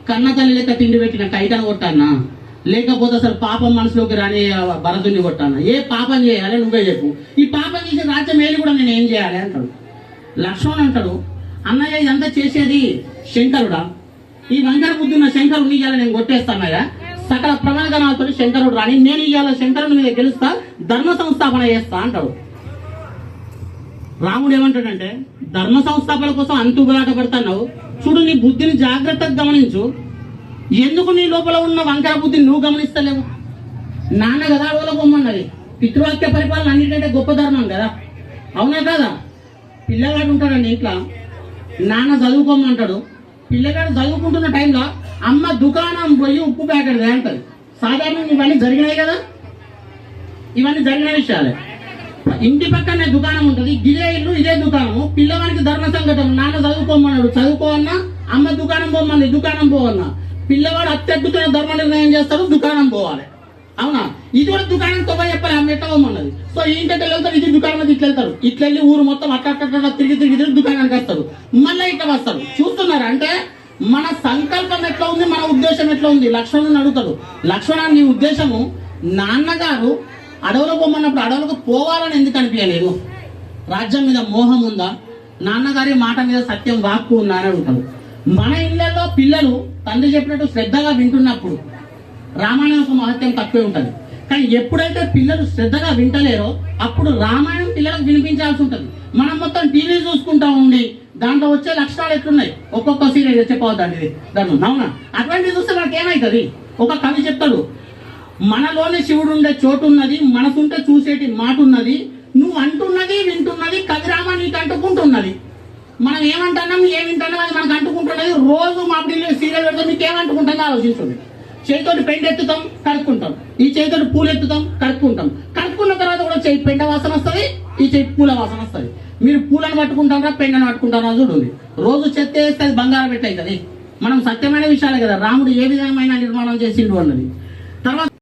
కన్న తల్లి లెక్క తిండి పెట్టిన కైటను కొట్టానా, లేకపోతే అసలు పాపం మనసులోకి రాని భరతుని కొట్టానా? ఏ పాపం చేయాలి నువ్వే చెప్పు. ఈ పాపం చేసే రాజ్యం ఏది కూడా నేను ఏం చేయాలి అంటాడు. లక్ష్మణుడు అంటాడు, అన్నయ్య ఇదంతా చేసేది శంకరుడా? ఈ వంకర బుద్ధి ఉన్న శంకరుడిని ఇవాళ నేను కొట్టేస్తానయ్యా. సకల ప్రమాణగణాలతో శంకరుడు రాని, నేను ఇవాళ శంకరుని మీద గెలుస్తా, ధర్మ సంస్థాపన చేస్తా అంటాడు. రాముడు ఏమంటాడంటే, ధర్మ సంస్థాపన కోసం అంతుబలాట పడుతున్నావు చూడు, నీ బుద్ధిని జాగ్రత్తగా గమనించు. ఎందుకు నీ లోపల ఉన్న వంకర బుద్ధిని నువ్వు గమనిస్తలేవు? నాన్న కదా అడవుల బొమ్మన్నది. పితృవాక్య పరిపాలన అన్నింటికంటే గొప్ప ధర్మం కదా, అవునా కదా? పిల్లగాడు ఉంటాడండి ఇంట్లో, నాన్న చదువుకోమంటాడు. పిల్లగాడు చదువుకుంటున్న టైంలో అమ్మ దుకాణం పోయి ఉప్పు ప్యాకెట్ అంటది. సాధారణంగా ఇవన్నీ జరిగినాయి కదా, ఇవన్నీ జరిగిన విషయాలే. ఇంటి పక్కనే దుకాణం ఉంటుంది, ఇదే ఇల్లు ఇదే దుకాణము. పిల్లవానికి ధర్మ సంకటం, నాన్న చదువుకోమన్నాడు, చదువుకోవన్నా. అమ్మ దుకాణం పోమంది, దుకాణం పోవన్నా. పిల్లవాడు అత్యద్భుతమైన ధర్మ నిర్ణయం చేస్తాడు, దుకాణం పోవాలి. అవునా? ఇది కూడా దుకాణం తొమ్మ చెప్పాలి, అమ్మ ఎట్లా పోమన్నది. సో ఇంటికి వెళ్తారు, ఇది దుకాణం ఇట్లా వెళ్తారు, ఇట్లా వెళ్ళి ఊరు మొత్తం అట్లా తిరిగి దుకాణానికి వస్తారు, మళ్ళీ ఇట్లా వస్తారు. చూస్తున్నారు అంటే మన సంకల్పం ఎట్లా ఉంది, మన ఉద్దేశం ఎట్లా ఉంది. లక్ష్మణుని అడుగుతాడు, లక్ష్మణ నీ ఉద్దేశము నాన్నగారు అడవులో పోమన్నప్పుడు అడవులకు పోవాలని ఎందుకు అనిపించలేదు? రాజ్యం మీద మోహం ఉందా? నాన్నగారి మాట మీద సత్యం వాక్కు ఉందా అని అడుగుతాడు. మన ఇళ్లలో పిల్లలు తండ్రి చెప్పినట్టు శ్రద్ధగా వింటున్నప్పుడు రామాయణం యొక్క మహత్యం తక్కువే ఉంటుంది. కానీ ఎప్పుడైతే పిల్లలు శ్రద్ధగా వింటలేరో అప్పుడు రామాయణం పిల్లలకు వినిపించాల్సి ఉంటుంది. మనం మొత్తం టీవీ చూసుకుంటా ఉండి దాంట్లో వచ్చే లక్షణాలు ఎట్లున్నాయి, ఒక్కొక్క సీరియల్ చెప్పవద్దండి ఇది ధర్మం, అవునా? అటువంటివి చూస్తే మనకి ఏమవుతుంది? ఒక కవి చెప్తాడు, మనలోనే శివుడు ఉండే చోటు ఉన్నది, మనసుంటే చూసేటి మాట ఉన్నది, నువ్వు అంటున్నది వింటున్నది కవిరామ నీకు అంటుకుంటున్నది. మనం ఏమంటున్నాం ఏం వింటున్నాం అది మనకు అంటుకుంటున్నది. రోజు మా పిల్లలు సీరియల్ పెడతాం, మీకు ఏమంటుకుంటుందో ఆలోచించండి. చేతితోటి పెంట ఎత్తుతాం, కడుక్కుంటాం. ఈ చేతితోటి పూలు ఎత్తుతాం, కడుక్కుంటాం. కడుక్కున్న తర్వాత కూడా చేయి పెంట వాసన వస్తుంది, ఈ చేయి పూల వాసన వస్తుంది. మీరు పూలను పట్టుకుంటారా పెండను పట్టుకుంటారా చూడండి. రోజు చెత్త వేస్తే అది బంగారం పెట్టవుతుంది. మనం సత్యమైన విషయాలే కదా రాముడు ఏ విధమైన నిర్మాణం చేసిండు అన్నది. తర్వాత